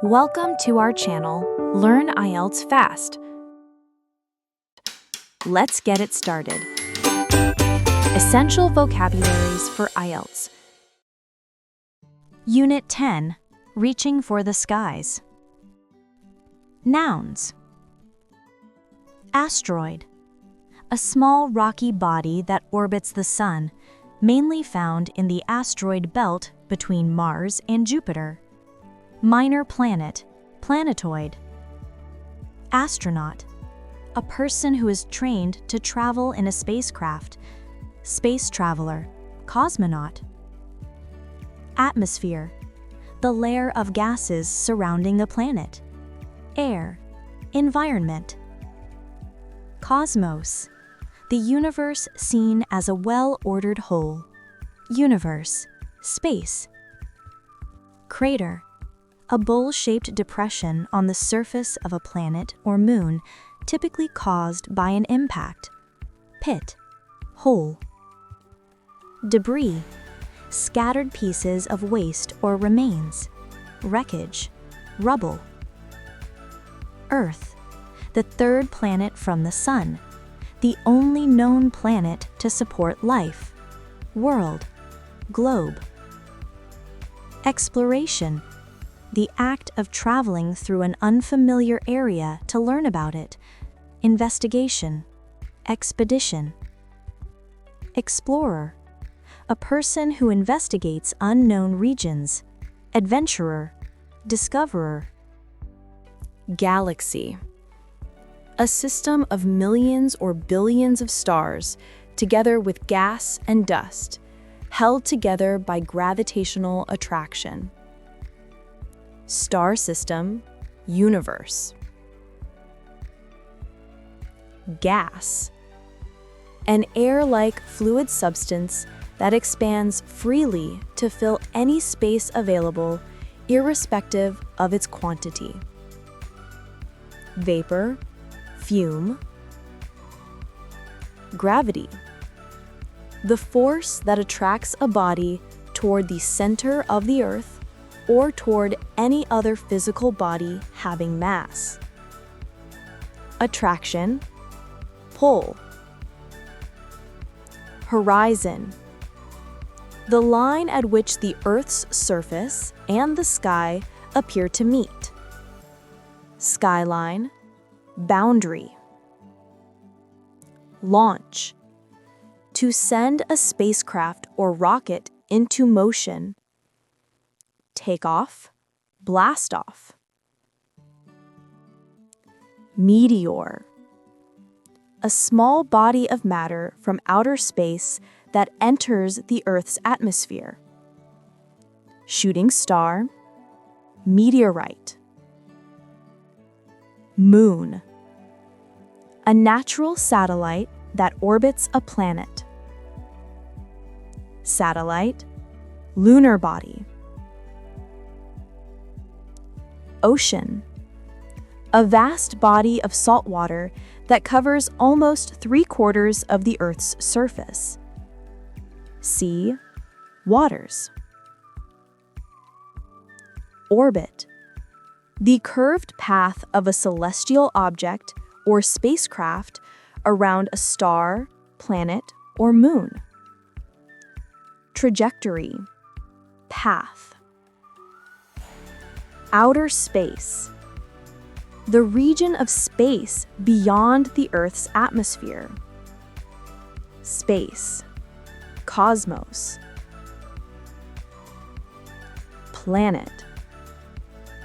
Welcome to our channel, Learn IELTS Fast. Let's get it started. Essential vocabularies for IELTS. Unit 10, Reaching for the Skies. Nouns. Asteroid. A small rocky body that orbits the Sun, mainly found in the asteroid belt between Mars and Jupiter. Minor planet, planetoid. Astronaut. A person who is trained to travel in a spacecraft. Space traveler, cosmonaut. Atmosphere. The layer of gases surrounding a planet. Air, environment. Cosmos. The universe seen as a well-ordered whole. Universe, space. Crater. A bowl-shaped depression on the surface of a planet or moon, typically caused by an impact. Pit, hole. Debris, scattered pieces of waste or remains. Wreckage, rubble. Earth, the third planet from the Sun, the only known planet to support life. World, globe. Exploration, the act of traveling through an unfamiliar area to learn about it. Investigation, expedition. Explorer, a person who investigates unknown regions. Adventurer, discoverer. Galaxy, a system of millions or billions of stars, together with gas and dust, held together by gravitational attraction. Star system, universe. Gas, an air-like fluid substance that expands freely to fill any space available, irrespective of its quantity. Vapor, fume. Gravity, the force that attracts a body toward the center of the Earth or toward any other physical body having mass. Attraction, pull. Horizon, the line at which the Earth's surface and the sky appear to meet. Skyline, boundary. Launch, to send a spacecraft or rocket into motion. Take off, blast off. Meteor, a small body of matter from outer space that enters the Earth's atmosphere. Shooting star, meteorite. Moon, a natural satellite that orbits a planet. Satellite, lunar body. Ocean, a vast body of salt water that covers almost 3/4 of the Earth's surface. Sea, waters. Orbit, the curved path of a celestial object or spacecraft around a star, planet, or moon. Trajectory, path. Outer space, the region of space beyond the Earth's atmosphere. Space, cosmos. Planet,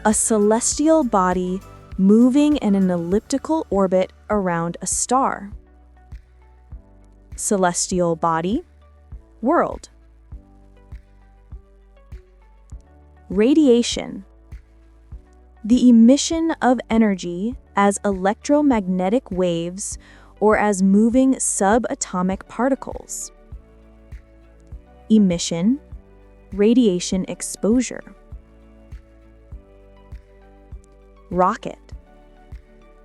a celestial body moving in an elliptical orbit around a star. Celestial body, world. Radiation, the emission of energy as electromagnetic waves or as moving subatomic particles. Emission, radiation exposure. Rocket,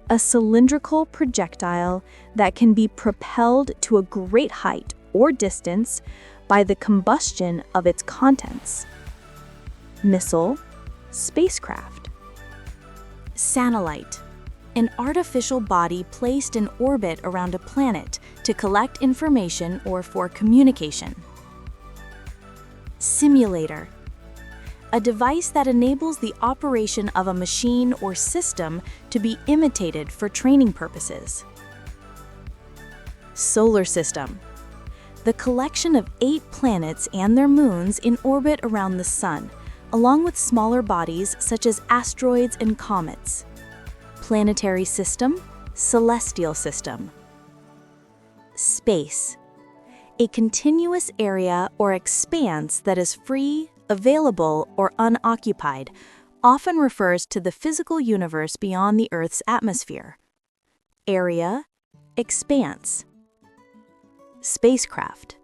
a cylindrical projectile that can be propelled to a great height or distance by the combustion of its contents. Missile, spacecraft. Satellite, an artificial body placed in orbit around a planet to collect information or for communication. Simulator, a device that enables the operation of a machine or system to be imitated for training purposes. Solar system, the collection of 8 planets and their moons in orbit around the Sun, along with smaller bodies such as asteroids and comets. Planetary system, celestial system. Space, a continuous area or expanse that is free, available, or unoccupied, often refers to the physical universe beyond the Earth's atmosphere. Area, expanse. Spacecraft,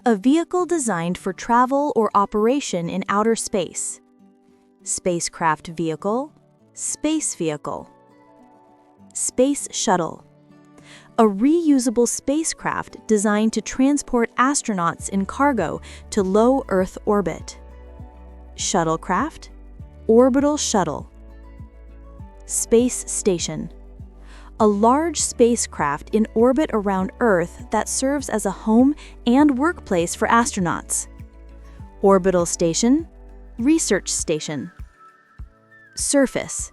a vehicle designed for travel or operation in outer space. Spacecraft vehicle, space vehicle. Space shuttle, a reusable spacecraft designed to transport astronauts in cargo to low Earth orbit. Shuttlecraft, orbital shuttle. Space station, a large spacecraft in orbit around Earth that serves as a home and workplace for astronauts. Orbital station, research station. Surface,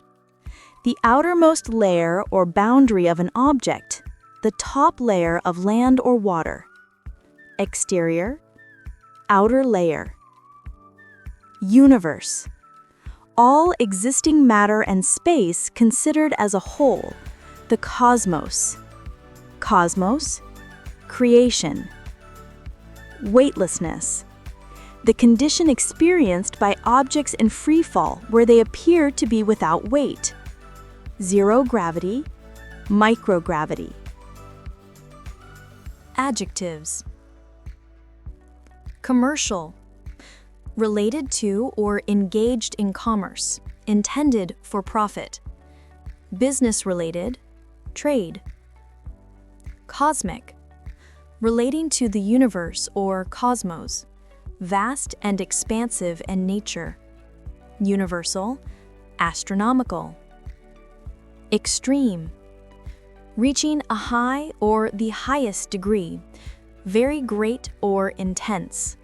the outermost layer or boundary of an object, the top layer of land or water. Exterior, outer layer. Universe, all existing matter and space considered as a whole. The cosmos. Cosmos, creation. Weightlessness, the condition experienced by objects in free fall where they appear to be without weight. Zero gravity, microgravity. Adjectives. Commercial, related to or engaged in commerce, intended for profit. Business-related, trade. Cosmic, relating to the universe or cosmos, vast and expansive in nature. Universal, astronomical. Extreme, reaching a high or the highest degree, very great or intense.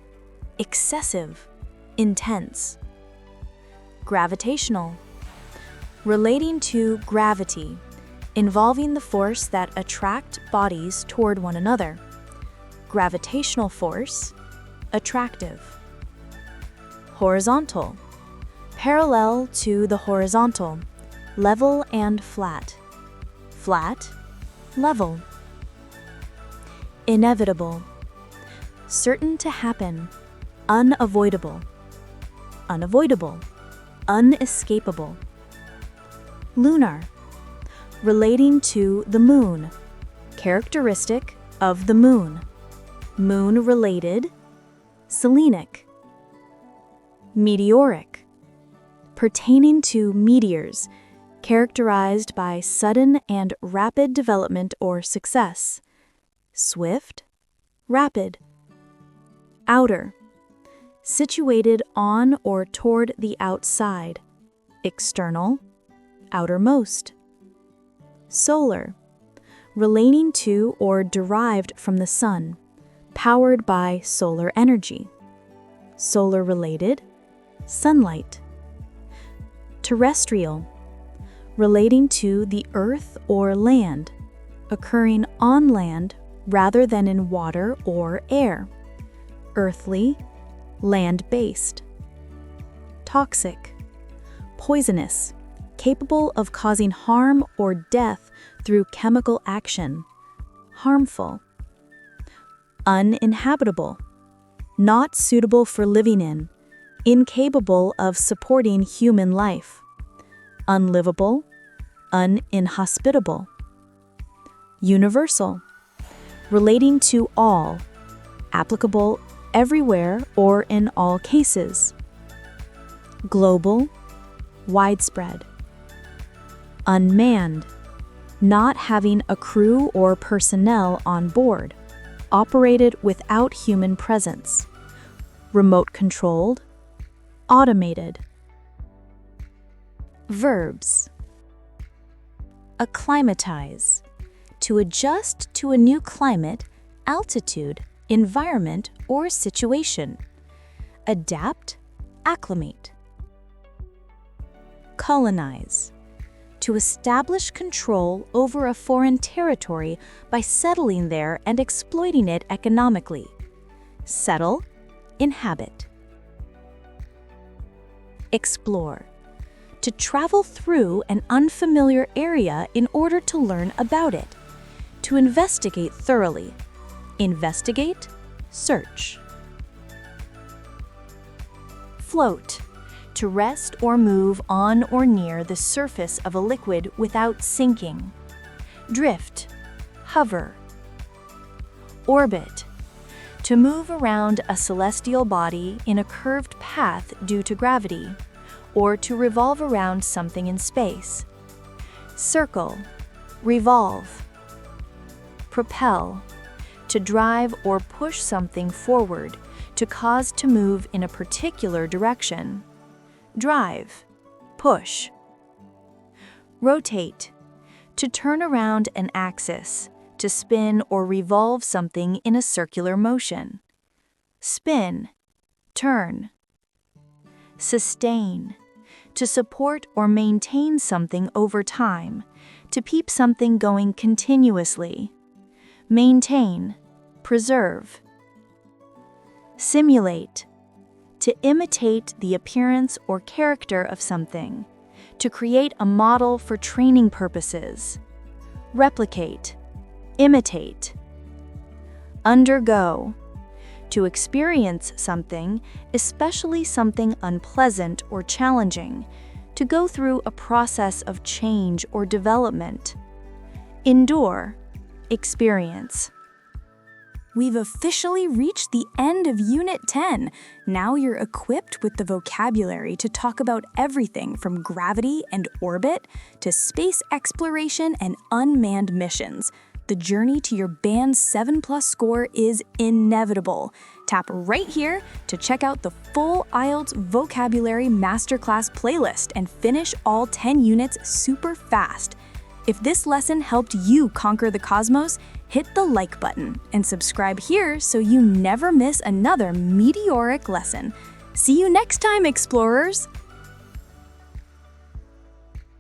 Excessive, intense. Gravitational, relating to gravity, involving the force that attract bodies toward one another. Gravitational force, attractive. Horizontal, parallel to the horizontal, level and flat. Flat, level. Inevitable, certain to happen, unavoidable. Unavoidable, unescapable. Lunar, relating to the moon, characteristic of the moon. Moon-related, selenic. Meteoric, pertaining to meteors, characterized by sudden and rapid development or success. Swift, rapid. Outer, situated on or toward the outside. External, outermost. Solar, relating to or derived from the sun, powered by solar energy. Solar-related, sunlight. Terrestrial, relating to the earth or land, occurring on land rather than in water or air. Earthly, land-based. Toxic, poisonous, capable of causing harm or death through chemical action. Harmful. Uninhabitable, not suitable for living in, incapable of supporting human life. Unlivable, uninhospitable. Universal, relating to all, applicable everywhere or in all cases. Global, widespread. Unmanned, not having a crew or personnel on board, operated without human presence. Remote-controlled, automated. Verbs, Acclimatize. To adjust to a new climate, altitude, environment, or situation. Adapt, acclimate. Colonise. To establish control over a foreign territory by settling there and exploiting it economically. Settle, inhabit. Explore. To travel through an unfamiliar area in order to learn about it. To investigate thoroughly. Investigate, search. Float. To rest or move on or near the surface of a liquid without sinking. Drift, hover. Orbit. To move around a celestial body in a curved path due to gravity, or to revolve around something in space. Circle, revolve. Propel. To drive or push something forward, to cause to move in a particular direction. Drive, push. Rotate. To turn around an axis, to spin or revolve something in a circular motion. Spin, turn. Sustain. To support or maintain something over time, to keep something going continuously. Maintain, preserve. Simulate. To imitate the appearance or character of something, to create a model for training purposes. Replicate, imitate. Undergo. To experience something, especially something unpleasant or challenging, to go through a process of change or development. Endure, experience. We've officially reached the end of Unit 10. Now you're equipped with the vocabulary to talk about everything from gravity and orbit to space exploration and unmanned missions. The journey to your band's 7+ score is inevitable. Tap right here to check out the full IELTS Vocabulary Masterclass playlist and finish all 10 units super fast. If this lesson helped you conquer the cosmos, hit the like button and subscribe here so you never miss another meteoric lesson. See you next time, explorers!